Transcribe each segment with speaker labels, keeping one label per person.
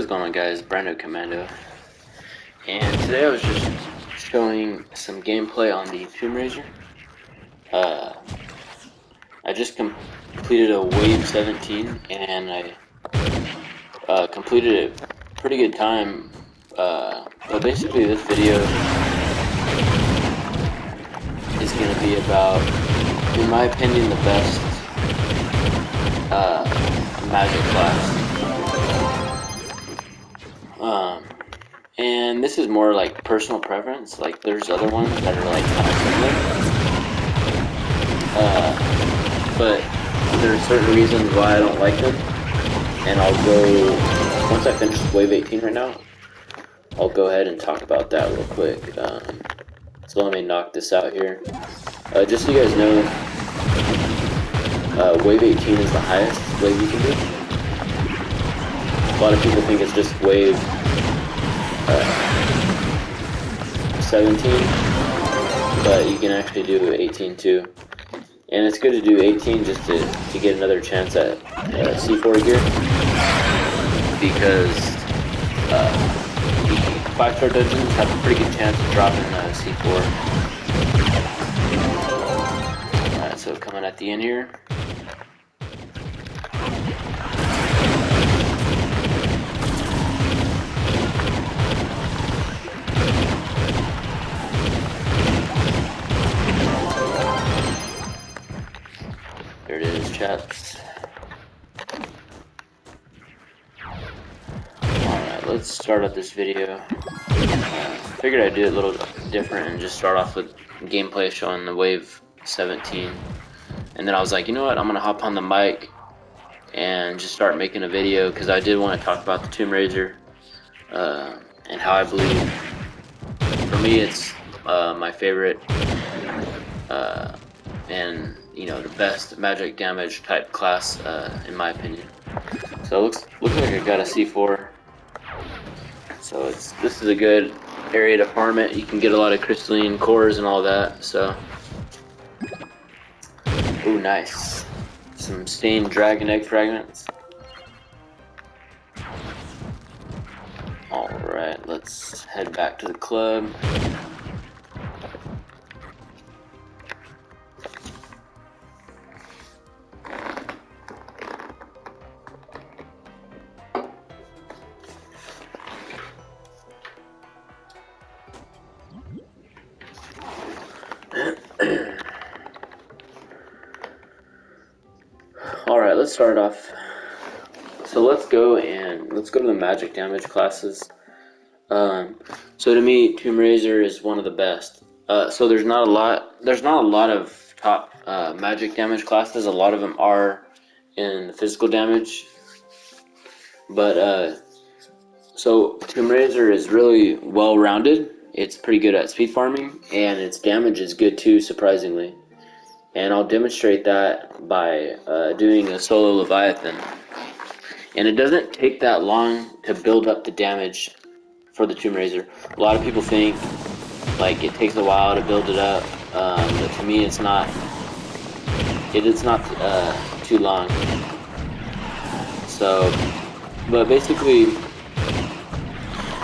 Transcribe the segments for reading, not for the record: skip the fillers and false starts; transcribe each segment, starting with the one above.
Speaker 1: going on, guys? Brando Commando, and today I was just showing some gameplay on the Tomb Raider. I just completed a wave 17, and I completed it pretty good time. But basically, this video is going to be about, in my opinion, the best magic class. And this is more like personal preference. Like, there's other ones that are like kind of similar, but there's certain reasons why I don't like them. And I'll go, once I finish wave 18 right now, I'll go ahead and talk about that real quick. So let me knock this out here. Just so you guys know, wave 18 is the highest wave you can do. A lot of people think it's just wave 17, but you can actually do 18 too. And it's good to do 18 just to get another chance at C4 gear, because the 5-star dungeons have a pretty good chance of dropping C4. Alright, so coming at the end here. There it is, chaps. Alright, let's start up this video. Figured I'd do it a little different and just start off with gameplay showing the wave 17. And then I was like, you know what, I'm gonna hop on the mic and just start making a video, because I did want to talk about the Tomb Raider, and how I believe, for me, it's my favorite, and the best magic damage type class, in my opinion. So it looks like I got a C4. So this is a good area to farm it. You can get a lot of crystalline cores and all that. So, ooh, nice. Some stained dragon egg fragments. Alright, let's head back to the club. Alright, let's start off. So let's go to the magic damage classes. So to me, Tomb Raider is one of the best. So there's not a lot of top magic damage classes. A lot of them are in the physical damage. But so Tomb Raider is really well rounded. It's pretty good at speed farming, and its damage is good too, surprisingly. And I'll demonstrate that by doing a solo Leviathan. And it doesn't take that long to build up the damage for the Tomb Raider. A lot of people think like it takes a while to build it up, but to me it's not. It is not too long. So, but basically,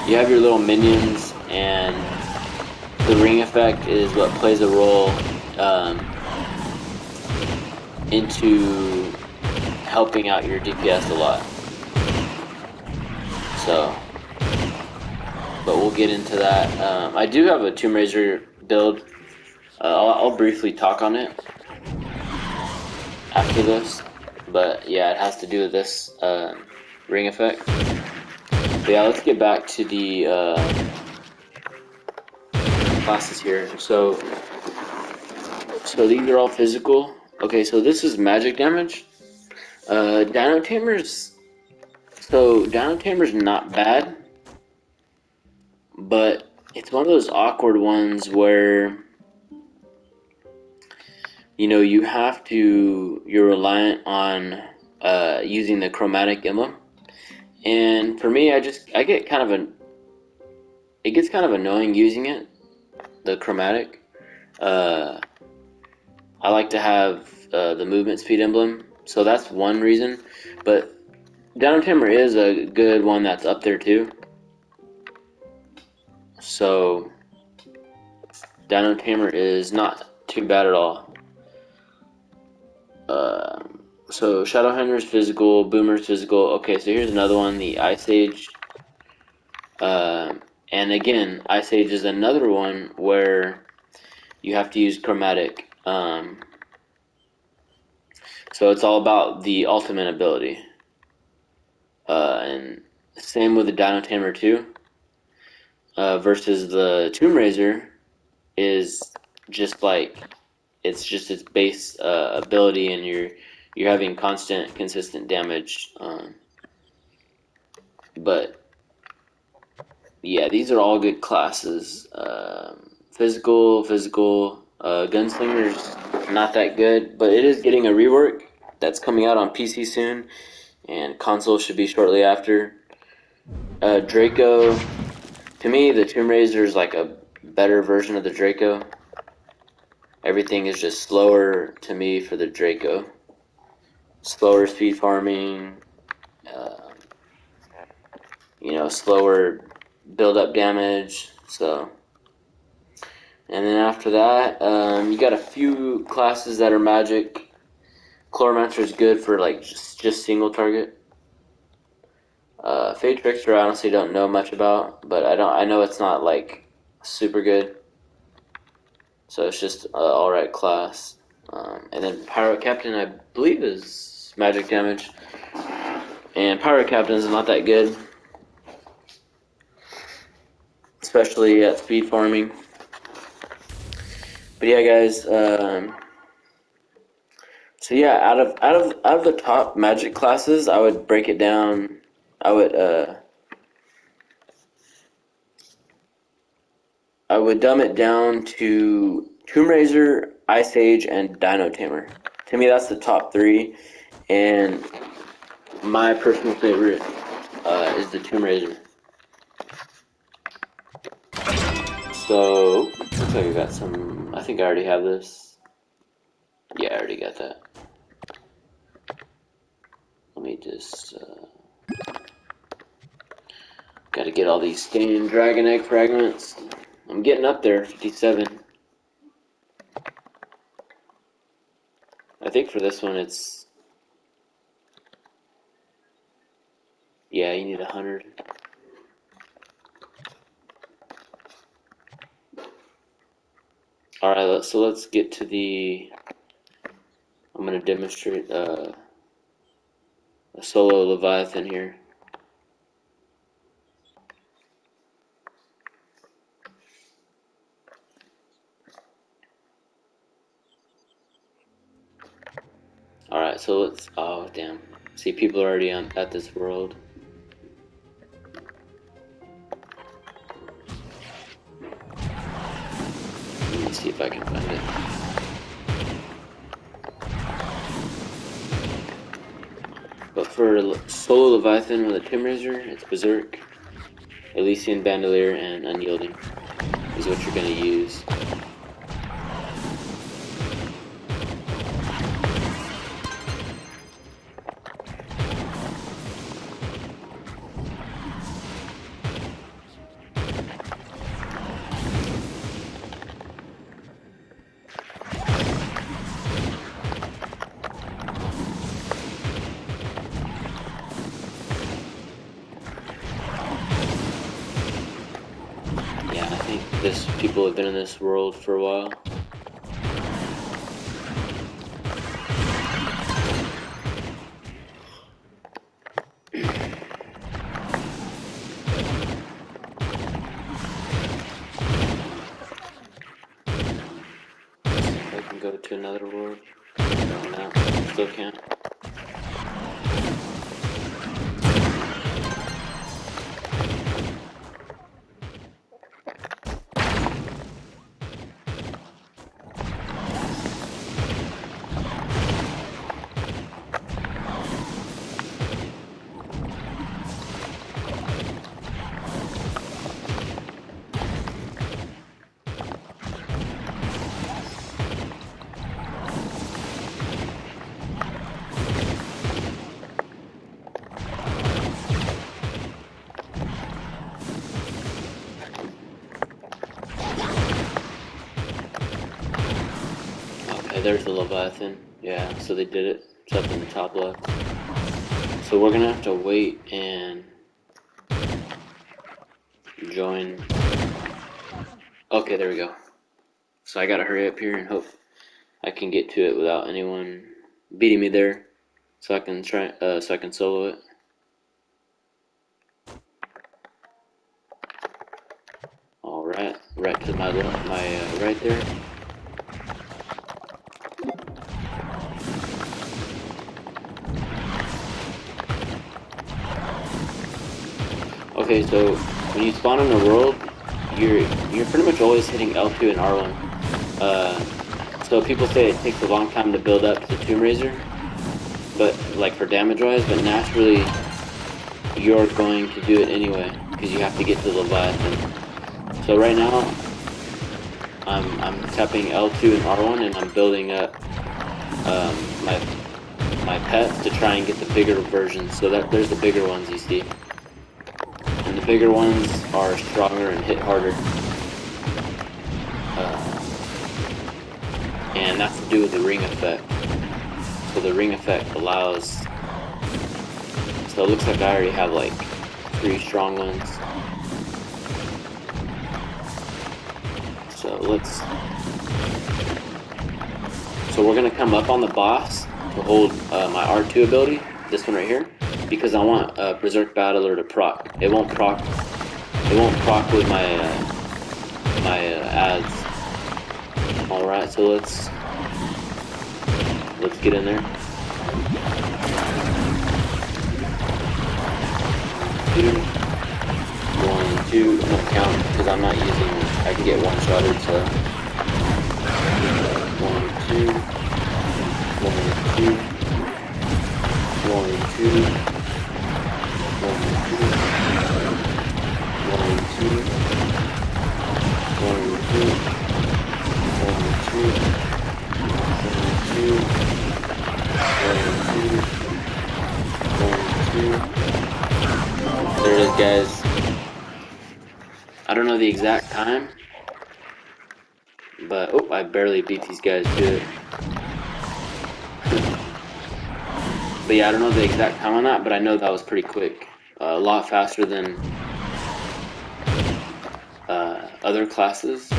Speaker 1: you have your little minions, and the ring effect is what plays a role into helping out your DPS a lot. So, but we'll get into that. I do have a Tomb Raider build. I'll briefly talk on it after this, but yeah, it has to do with this ring effect. But yeah, let's get back to the classes here. So these are all physical. Okay, so this is magic damage. Dino Tamer's. So Dino Tamer's not bad, but it's one of those awkward ones where you're reliant on using the chromatic emblem. And for me, it gets kind of annoying using it, the chromatic. I like to have the movement speed emblem, so that's one reason. But Dino Tamer is a good one that's up there too. So Dino Tamer is not too bad at all. So Shadowhunter's physical, Boomer's physical. Okay, so here's another one, the Ice Age. And again, Ice Age is another one where you have to use chromatic. So it's all about the ultimate ability. And same with the Dino Tamer 2. Versus the Tomb Raiser is just like it's just its base ability, and you're having constant, consistent damage. But yeah, these are all good classes. Physical. Gunslinger's not that good, but it is getting a rework that's coming out on PC soon, and console should be shortly after. Draco, to me, the Tomb Raiser is like a better version of the Draco. Everything is just slower to me for the Draco. Slower speed farming, slower build up damage. So, and then after that, you got a few classes that are magic. Chloromancer is good for like just single target. Fade Trickster, I honestly don't know much about, but I know it's not like super good. So it's just alright class. And then Pirate Captain, I believe, is magic damage. And Pirate Captain is not that good, especially at speed farming. But yeah, guys. So yeah, out of the top magic classes, I would break it down. I would dumb it down to Tomb Raiser, Ice Age, and Dino Tamer. To me, that's the top three, and my personal favorite is the Tomb Raiser. So, looks like I got some. I think I already have this. Yeah, I already got that. Let me just. Gotta get all these stained dragon egg fragments. I'm getting up there, 57. I think for this one it's. Yeah, you need 100. Alright, so let's get to the. I'm gonna demonstrate a solo Leviathan here. Alright, so let's. Oh, damn. See, people are already at this world. Let me see if I can find it. But for solo Leviathan with a Tomb Raiser, it's Berserk, Elysian Bandolier, and Unyielding is what you're gonna use. People have been in this world for a while. I can go to another world. No, still can't. there's the Leviathan. Yeah, so they did it. It's up in the top left. So we're gonna have to wait and join. Okay, there we go. So I gotta hurry up here and hope I can get to it without anyone beating me there, so I can try. So I can solo it. All right, right to my right there. Okay, so when you spawn in the world, you're pretty much always hitting L2 and R1. So people say it takes a long time to build up to the Tomb Raiser, but like for damage wise, but naturally you're going to do it anyway because you have to get to the Leviathan. So right now I'm tapping L2 and R1 and I'm building up my pets to try and get the bigger versions. So that there's the bigger ones you see. And the bigger ones are stronger and hit harder. And that's to do with the ring effect. So the ring effect allows... So it looks like I already have like 3 strong ones. So So we're gonna come up on the boss to hold my R2 ability, this one right here, because I want Berserk Battler to proc. It won't proc with my ads. All right, so let's get in there. 2, 1, 2. Don't count because I'm not using. I can get one-shotted. So 1, 2, 1, 2, 1, 2, 1, 2, 1, 2, 1, 2, 1, 2, 1, 2, 1, 2, 1, 2. There it is, guys. I don't know the exact time, but oh, I barely beat these guys to it. But yeah, I don't know the exact time on that, but I know that was pretty quick. A lot faster than other classes.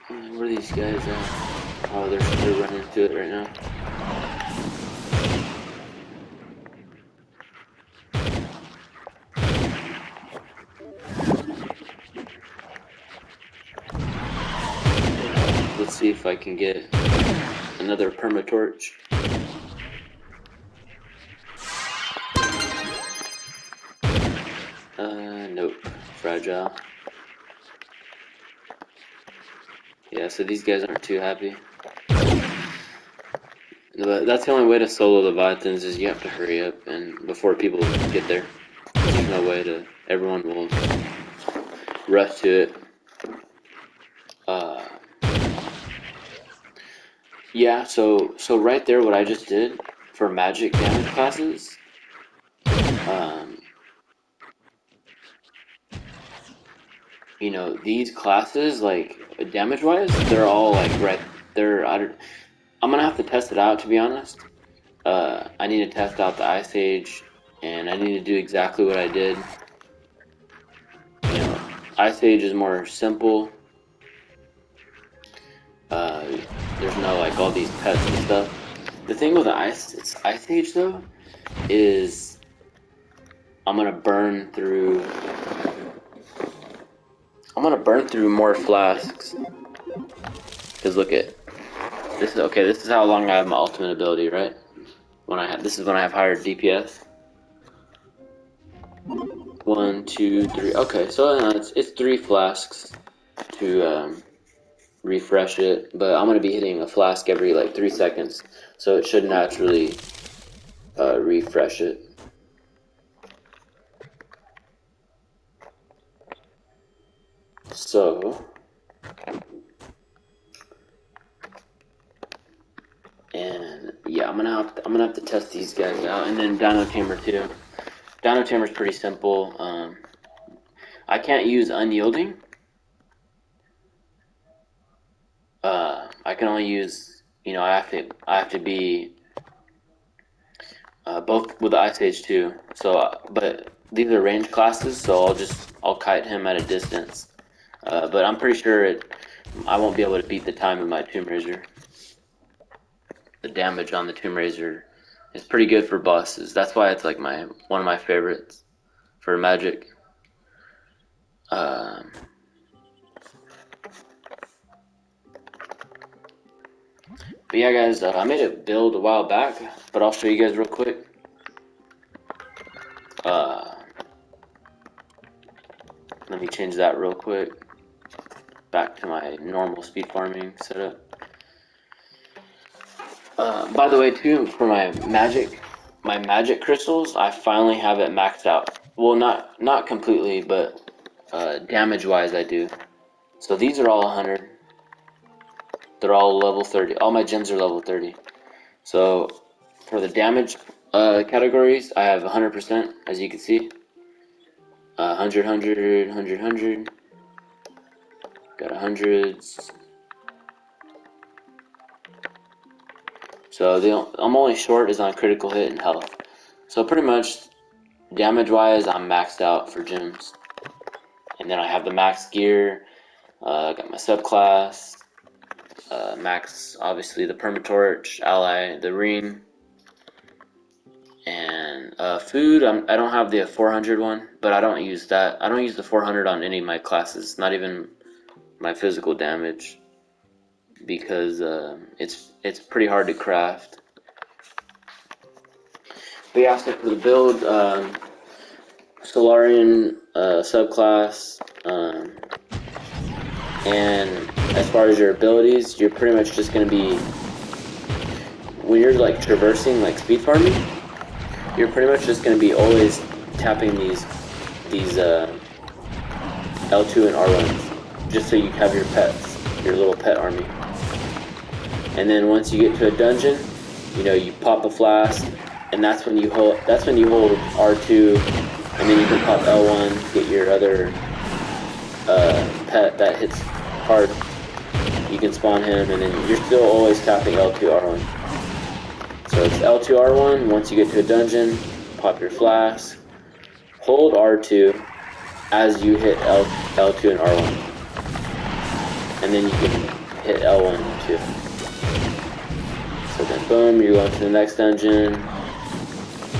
Speaker 1: Where are these guys at? Oh, they're running into it right now. Let's see if I can get another permatorch. Nope. Fragile. Yeah, so these guys aren't too happy. But that's the only way to solo Leviathans is you have to hurry up and before people get there. There's no way to. Everyone will rush to it. Yeah, so right there, what I just did for magic damage classes, you know, these classes, like damage wise, they're all like right. I'm gonna have to test it out, to be honest. I need to test out the Ice Age, and I need to do exactly what I did. You know, Ice Age is more simple. There's no like all these pets and stuff. The thing with the Ice Age though, is I'm gonna burn through more flasks. Cause look at this is okay. This is how long I have my ultimate ability, right? This is when I have higher DPS. 1, 2, 3. Okay, so it's 3 flasks to refresh it, but I'm gonna be hitting a flask every like 3 seconds, so it should naturally refresh it. So, and yeah, I'm gonna have to test these guys out, and then Dino Tamer too. Dino Tamer's pretty simple. I can't use Unyielding, I can only use, I have to be both with the Ice Age too. So, but these are range classes, so I'll kite him at a distance. But I'm pretty sure I won't be able to beat the time of my Tomb Raiser. The damage on the Tomb Raiser is pretty good for bosses. That's why it's like one of my favorites for magic. Um, but yeah, guys, I made a build a while back, but I'll show you guys real quick. Let me change that real quick. Back to my normal speed farming setup. By the way, too, for my magic crystals, I finally have it maxed out. Well, not completely, but damage-wise, I do. So these are all 100. They're all level 30. All my gems are level 30. So for the damage categories, I have 100%, as you can see. 100, 100, 100, 100. Got hundreds. So I'm only short is on critical hit and health. So pretty much damage-wise, I'm maxed out for gems. And then I have the max gear. Got my subclass. Max, obviously, the permatorch, ally, the ring. And food, I don't have the 400 one, but I don't use that. I don't use the 400 on any of my classes, not even my physical damage, because it's pretty hard to craft. But yeah, so for the build, Solarian subclass, and as far as your abilities, you're pretty much just going to be, when you're like traversing, like speed farming, you're pretty much just going to be always tapping these L2 and R1s, just so you have your pets, your little pet army. And then once you get to a dungeon, you pop a flask, and that's when you hold R2, and then you can pop L1, get your other pet that hits hard. You can spawn him, and then you're still always tapping L2 R1. So it's L2 R1. Once you get to a dungeon, pop your flask, hold R2 as you hit L2 and R1, and then you can hit L1 too. So then boom, you're going to the next dungeon,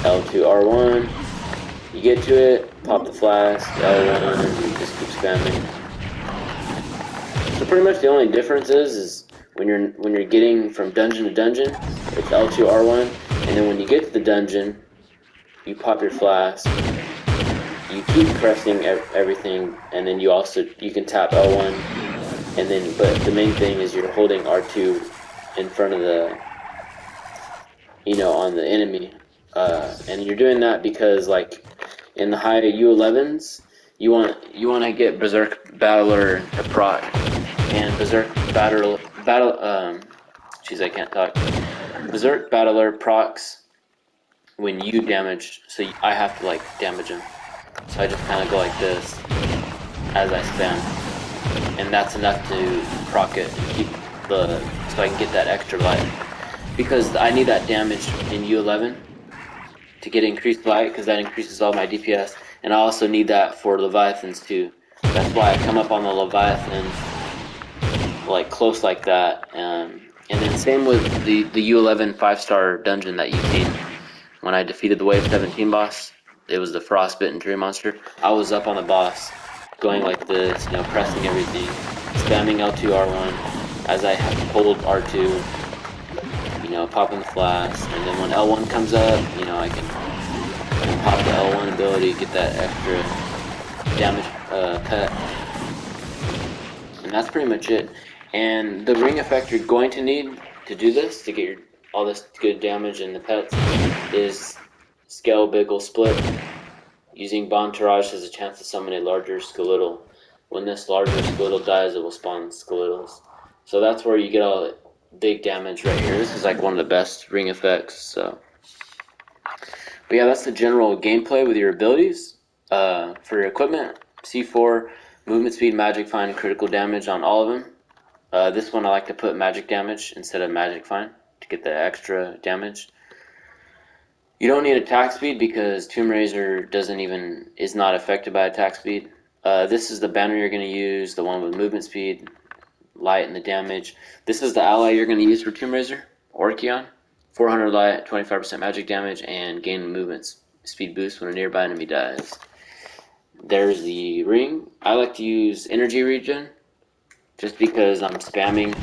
Speaker 1: L2 R1, you get to it, pop the flask, L1, and you just keep spamming. So pretty much the only difference is when you're getting from dungeon to dungeon, it's L2 R1, and then when you get to the dungeon, you pop your flask, you keep pressing everything, and then you can tap L1, and then but the main thing is you're holding R2 in front of the on the enemy, and you're doing that because like in the high U11s, you want to get Berserk Battler to proc, and Berserk I can't talk. Berserk Battler procs when you damage, so I have to like damage him. So I just kind of go like this as I spam, and that's enough to proc it and keep so I can get that extra life. Because I need that damage in U11 to get increased light, because that increases all my DPS, and I also need that for Leviathans too. That's why I come up on the Leviathan like close like that, and then same with the U11 5-star dungeon that you've seen when I defeated the Wave 17 boss. It was the Frostbitten Tree Monster. I was up on the boss, going like this, pressing everything, spamming L2 R1 as I hold R2. Popping the flask, and then when L1 comes up, I can pop the L1 ability, get that extra damage pet, and that's pretty much it. And the ring effect you're going to need to do this, to get all this good damage in the pets, is Scale Biggle Split. Using Bontourage has a chance to summon a larger skeletal. When this larger skeletal dies, it will spawn skeletals. So that's where you get all the big damage right here. This is like one of the best ring effects. So, but yeah, that's the general gameplay with your abilities. For your equipment, C4, movement speed, magic find, critical damage on all of them. This one I like to put magic damage instead of magic fine to get the extra damage. You don't need attack speed because Tomb Raiser is not affected by attack speed. This is the banner you're going to use, the one with movement speed, light, and the damage. This is the ally you're going to use for Tomb Raiser, Orcheon. 400 light, 25% magic damage, and gain movement speed boost when a nearby enemy dies. There's the ring. I like to use energy regen just because I'm spamming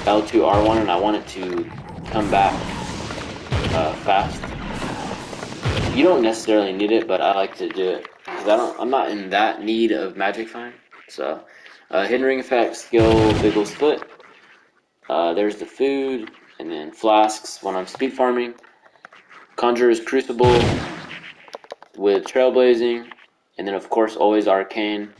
Speaker 1: L2 R1 and I want it to come back fast. You don't necessarily need it, but I like to do it because I'm not in that need of magic fine. So, hidden ring effect, skill, Biggle split. There's the food, and then flasks when I'm speed farming. Conjurer's crucible with trailblazing, and then of course always arcane.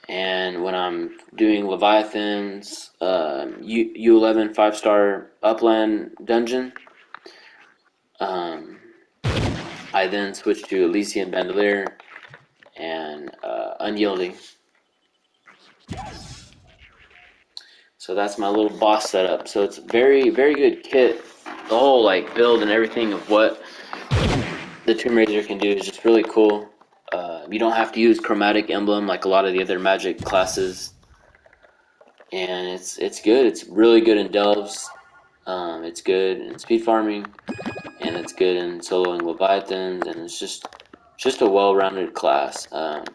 Speaker 1: And when I'm doing Leviathans, U11 5-star upland dungeon, I then switch to Elysian Bandolier and Unyielding. So that's my little boss setup. So it's very, very good kit. The whole like build and everything of what the Tomb Raider can do is just really cool. You don't have to use chromatic emblem like a lot of the other magic classes, and it's good. It's really good in delves. It's good in speed farming, and it's good in soloing Leviathans, and it's just a well-rounded class. But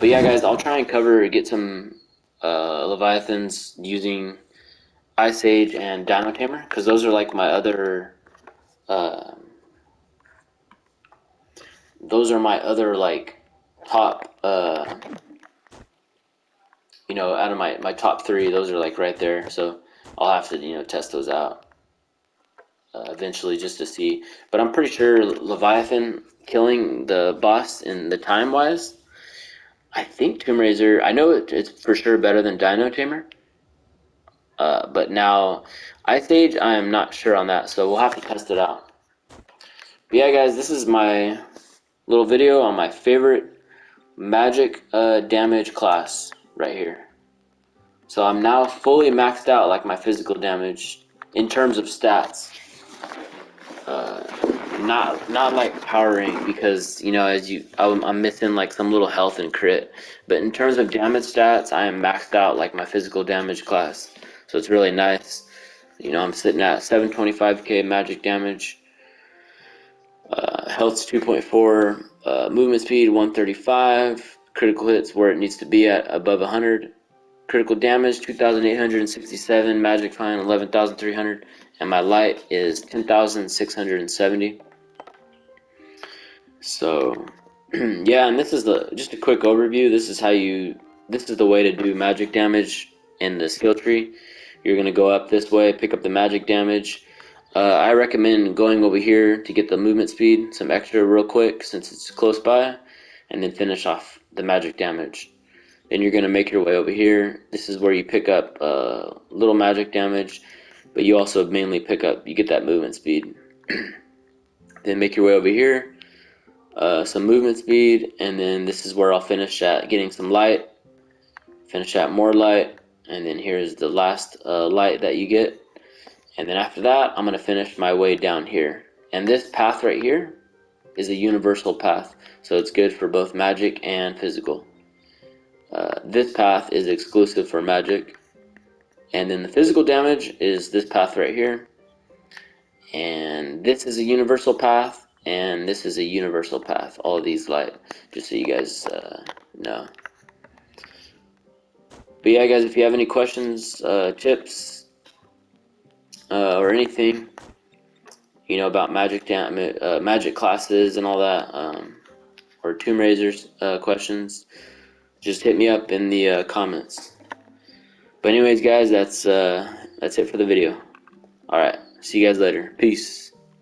Speaker 1: yeah, guys, I'll try and get some Leviathans using Ice Age and Dino Tamer because those are like my other. Uh, those are my other like top. Out of my top three, those are like right there. So I'll have to test those out eventually just to see. But I'm pretty sure Leviathan killing the boss in the time wise. I think Tomb Raider. I know it's for sure better than Dino Tamer. But now Ice Age, I am not sure on that, so we'll have to test it out. But yeah, guys, this is my little video on my favorite magic damage class right here. So I'm now fully maxed out like my physical damage in terms of stats. Not like power rank because I'm missing like some little health and crit. But in terms of damage stats, I am maxed out like my physical damage class. So it's really nice. I'm sitting at 725k magic damage. Health's 2.4. Movement speed 135. Critical hits where it needs to be at above 100. Critical damage 2,867. Magic fine 11,300. And my light is 10,670. So, yeah, and this is just a quick overview. This is the way to do magic damage in the skill tree. You're gonna go up this way, pick up the magic damage. I recommend going over here to get the movement speed, some extra real quick since it's close by, and then finish off the magic damage. Then you're gonna make your way over here. This is where you pick up little magic damage, but you also mainly you get that movement speed. Then make your way over here. Some movement speed, and then this is where I'll finish at getting some light, finish at more light, and then here's the last light that you get. And then after that, I'm going to finish my way down here. And this path right here is a universal path, so it's good for both magic and physical. This path is exclusive for magic. And then the physical damage is this path right here. And this is a universal path, and this is a universal path. All of these light, just so you guys know. But yeah, guys, if you have any questions, tips, or anything, about magic classes and all that, or Tomb Raiders questions, just hit me up in the comments. But anyways, guys, that's it for the video. All right, see you guys later. Peace.